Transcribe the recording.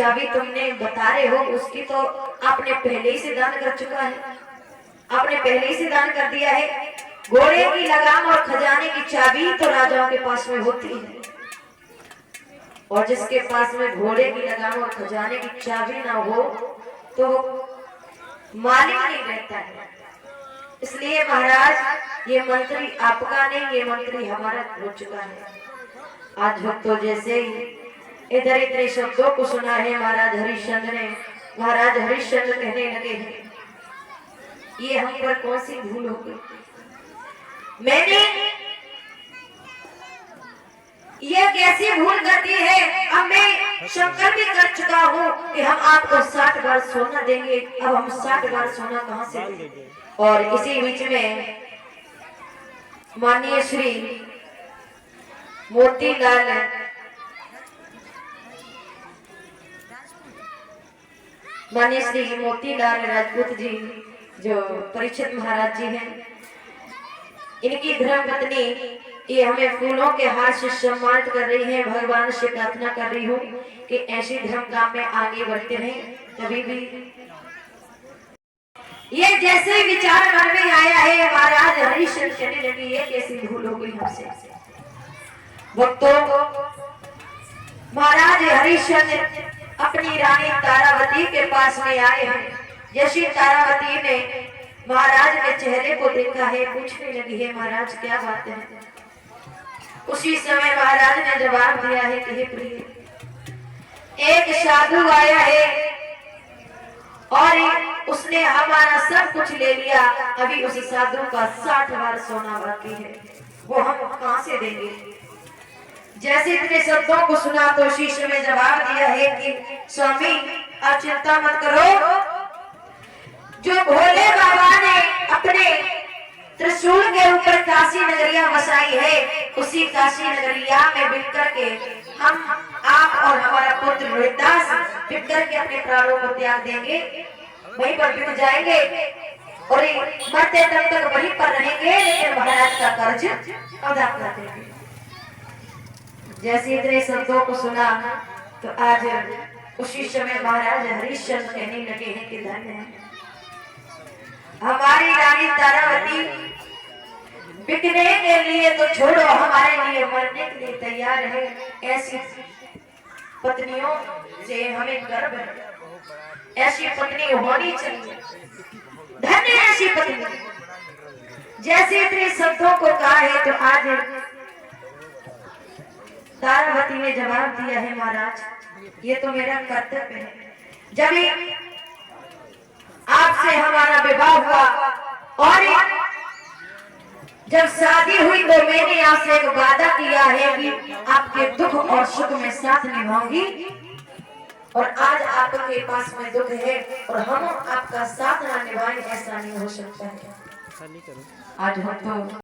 चाबी तुमने बता रहे हो उसकी तो आपने पहले ही से दान कर चुका है, आपने पहले ही से दान कर दिया है। घोड़े की लगाम और खजाने की चाबी तो राजाओं के पास में होती है, और जिसके पास में घोड़े की लगाम और खजाने की चाबी ना हो तो मालिक नहीं रहता है। इसलिए महाराज ये मंत्री आपका नहीं, ये मंत्री हमारा हो चुका है। आज भक्तों जैसे ही इधर इतने शब्दों को सुना है महाराज हरिश्चंद्र ने, महाराज हरिश्चंद्र कहने लगे हैं ये हम पर कौन सी भूल हो गई, मैंने ये कैसी भूल कर दी है। अब मैं शंकर भी कर चुका हूँ कि हम आपको 60 बार सोना देंगे, अब हम 60 बार सोना कहाँ से देंगे। और इसी बीच में माननीय श्री मोतीलाल राजपूत जी जो परीक्षित महाराज जी हैं, इनकी धर्मपत्नी ये हमें फूलों के हार से सम्मानित कर रही है। भगवान से प्रार्थना कर रही हूँ कि ऐसी धर्म काम में आगे बढ़ते रहें। कभी भी ये जैसे विचार मन में आया है महाराज हरिश्चंद्र कहने लगे ये कैसी भूल हो गई हमसे। भक्तों महाराज हरिश्चंद्र अपनी रानी तारावती के पास में आए हैं। जैसी तारावती ने महाराज के चेहरे को देखा है, पूछने लगी है महाराज क्या बात है। उसी समय महाराज ने जवाब दिया है कि हे प्रिय एक साधु आया है और उसने हमारा सब कुछ ले लिया, अभी उस साधु का 60 बार सोना बाकी है, वो हम कहां से देंगे। जैसे इतने शब्दों को सुना तो शीश में जवाब दिया है कि स्वामी आप चिंता मत करो, जो भोले बाबा ने अपने त्रिशूल के ऊपर काशी नगरिया बसाई है, उसी काशी नगरिया में बिक करके हम आप और हमारा पुत्र रोहिदास बिक करके अपने प्राणों को त्याग देंगे, वहीं पर बिक जाएंगे और मरते दम तक वहीं पर रहेंगे, लेकिन महाराज का कर्ज अदा कर देंगे। जैसे इतने शब्दों को सुना तो आज उसी समय महाराज हरिश्चंद्र कहने लगे हैं कि धन्य है हमारी रानी तारावती, बिकने के लिए तो छोड़ो हमारे लिए मरने के लिए तैयार है। ऐसी पत्नियों से हमें गर्व है, ऐसी पत्नी होनी चाहिए, धन्य ऐसी पत्नी। जैसे इतने शब्दों को कहा है तो आज तारावती ने जवाब दिया है महाराज ये तो मेरा कर्तव्य है। जब आपसे हमारा विवाह हुआ और जब शादी हुई तो मैंने आपसे एक वादा किया है कि आपके दुख और सुख में साथ निभाऊंगी, और आज आपके पास में दुख है और हम आपका साथ ना निभाएं ऐसा नहीं हो सकता है। आज हम तो